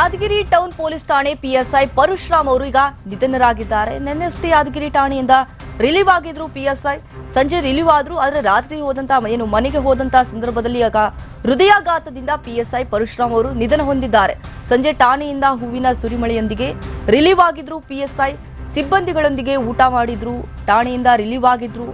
Yadgir town police ಠಾಣೆ PSI Parashuram ಅವರು ಈಗ ನಿಧನರಾಗಿದ್ದಾರೆ. ನಿನ್ನೆಷ್ಟೇ ಯಾದಗಿರಿ ಠಾಣೆಯಿಂದ ರಿಲೀವ್ ಆಗಿದ್ರು ಪಿಎಸ್ಐ. ಸಂಜೆ ರಿಲೀವ್ ಆದ್ರು, ಆದರೆ ರಾತ್ರಿ ಹೋದಂತ ಮನೆಗೆ ಹೋದಂತ ಸಂದರ್ಭದಲ್ಲಿ ಆಗ ಹೃದಯಾಘಾತದಿಂದ ಪಿಎಸ್ಐ ಪರಶುರಾಮ್ ಅವರು ನಿಧನ ಹೊಂದಿದ್ದಾರೆ. ಸಂಜೆ ಠಾಣೆಯಿಂದ ಹೂವಿನ ಸುರಿಮಳೆಯೊಂದಿಗೆ ರಿಲೀವ್ ಆಗಿದ್ರು ಪಿಎಸ್ಐ. ಸಿಬ್ಬಂದಿಗಳೊಂದಿಗೆ ಊಟ ಮಾಡಿದ್ರು, ಠಾಣೆಯಿಂದ ರಿಲೀವ್ ಆಗಿದ್ರು.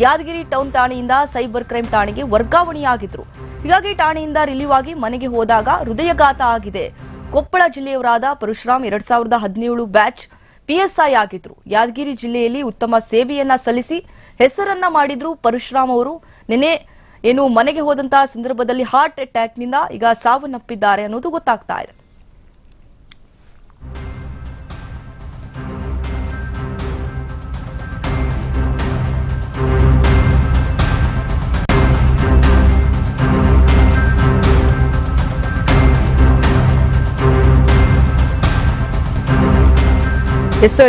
ಯಾದಗಿರಿ ಟೌನ್ ಠಾಣೆಯಿಂದ ಸೈಬರ್ ಕ್ರೈಮ್ ಠಾಣೆಗೆ ವರ್ಗಾವಣೆಯಾಗಿದ್ರು. ಹೀಗಾಗಿ ಠಾಣೆಯಿಂದ ರಿಲೀವ್ ಆಗಿ ಮನೆಗೆ ಹೋದಾಗ ಹೃದಯಾಘಾತ ಆಗಿದೆ. ಕೊಪ್ಪಳ ಜಿಲ್ಲೆಯವರಾದ ಪರಶುರಾಮ್ 2017 ಬ್ಯಾಚ್ ಪಿಎಸ್ಐ ಆಗಿದ್ರು. ಯಾದಗಿರಿ ಜಿಲ್ಲೆಯಲ್ಲಿ ಉತ್ತಮ ಸೇವೆಯನ್ನ ಸಲ್ಲಿಸಿ ಹೆಸರನ್ನ ಮಾಡಿದ್ರು ಪರಶುರಾಮ್ ಅವರು. ನಿನ್ನೆ ಮನೆಗೆ ಹೋದಂತಹ ಸಂದರ್ಭದಲ್ಲಿ ಹಾರ್ಟ್ ಅಟ್ಯಾಕ್ ನಿಂದ ಈಗ ಸಾವನ್ನಪ್ಪಿದ್ದಾರೆ ಅನ್ನೋದು ಗೊತ್ತಾಗ್ತಾ ಇದೆ.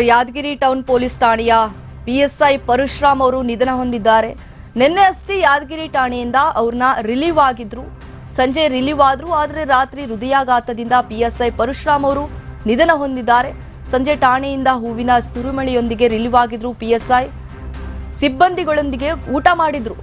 ಯಾದಗಿರಿ ಟೌನ್ ಪೊಲೀಸ್ ಠಾಣೆಯ ಪಿಎಸ್ಐ ಪರಶುರಾಮ್ ಅವರು ನಿಧನ ಹೊಂದಿದ್ದಾರೆ. ನಿನ್ನೆ ಅಷ್ಟೇ ಯಾದಗಿರಿ ಠಾಣೆಯಿಂದ ಅವ್ರನ್ನ ರಿಲೀವ್ ಆಗಿದ್ರು. ಸಂಜೆ ರಿಲೀವ್ ಆದ್ರು, ಆದರೆ ರಾತ್ರಿ ಹೃದಯಾಘಾತದಿಂದ ಪಿಎಸ್ಐ ಪರಶುರಾಮ್ ಅವರು ನಿಧನ ಹೊಂದಿದ್ದಾರೆ. ಸಂಜೆ ಠಾಣೆಯಿಂದ ಹೂವಿನ ಸುರಿಮಳೆಯೊಂದಿಗೆ ರಿಲೀವ್ ಆಗಿದ್ರು ಪಿಎಸ್ಐ. ಸಿಬ್ಬಂದಿಗಳೊಂದಿಗೆ ಊಟ ಮಾಡಿದ್ರು,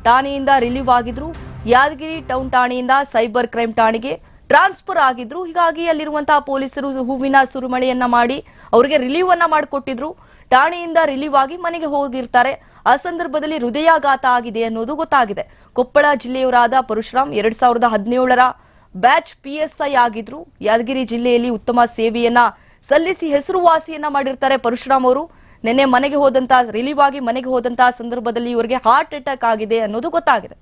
ಠಾಣೆಯಿಂದ ರಿಲೀವ್ ಆಗಿದ್ರು. ಯಾದಗಿರಿ ಟೌನ್ ಠಾಣೆಯಿಂದ ಸೈಬರ್ ಕ್ರೈಮ್ ಠಾಣೆಗೆ ಟ್ರಾನ್ಸ್ಫರ್ ಆಗಿದ್ರು. ಹೀಗಾಗಿ ಅಲ್ಲಿರುವಂತಹ ಪೊಲೀಸರು ಹೂವಿನ ಸುರಿಮಳೆಯನ್ನ ಮಾಡಿ ಅವರಿಗೆ ರಿಲೀವ್ ಅನ್ನ ಮಾಡಿಕೊಟ್ಟಿದ್ರು. ಠಾಣೆಯಿಂದ ರಿಲೀವ್ ಆಗಿ ಮನೆಗೆ ಹೋಗಿರ್ತಾರೆ. ಆ ಸಂದರ್ಭದಲ್ಲಿ ಹೃದಯಾಘಾತ ಆಗಿದೆ ಅನ್ನೋದು ಗೊತ್ತಾಗಿದೆ. ಕೊಪ್ಪಳ ಜಿಲ್ಲೆಯವರಾದ ಪರಶುರಾಮ್ 2017 ಬ್ಯಾಚ್ ಪಿಎಸ್ಐ ಆಗಿದ್ರು. ಯಾದಗಿರಿ ಜಿಲ್ಲೆಯಲ್ಲಿ ಉತ್ತಮ ಸೇವೆಯನ್ನ ಸಲ್ಲಿಸಿ ಹೆಸರುವಾಸಿಯನ್ನ ಮಾಡಿರ್ತಾರೆ ಪರಶುರಾಮ್ ಅವರು. ನಿನ್ನೆ ರಿಲೀವ್ ಆಗಿ ಮನೆಗೆ ಹೋದಂತಹ ಸಂದರ್ಭದಲ್ಲಿ ಇವರಿಗೆ ಹಾರ್ಟ್ ಅಟ್ಯಾಕ್ ಆಗಿದೆ ಅನ್ನೋದು ಗೊತ್ತಾಗಿದೆ.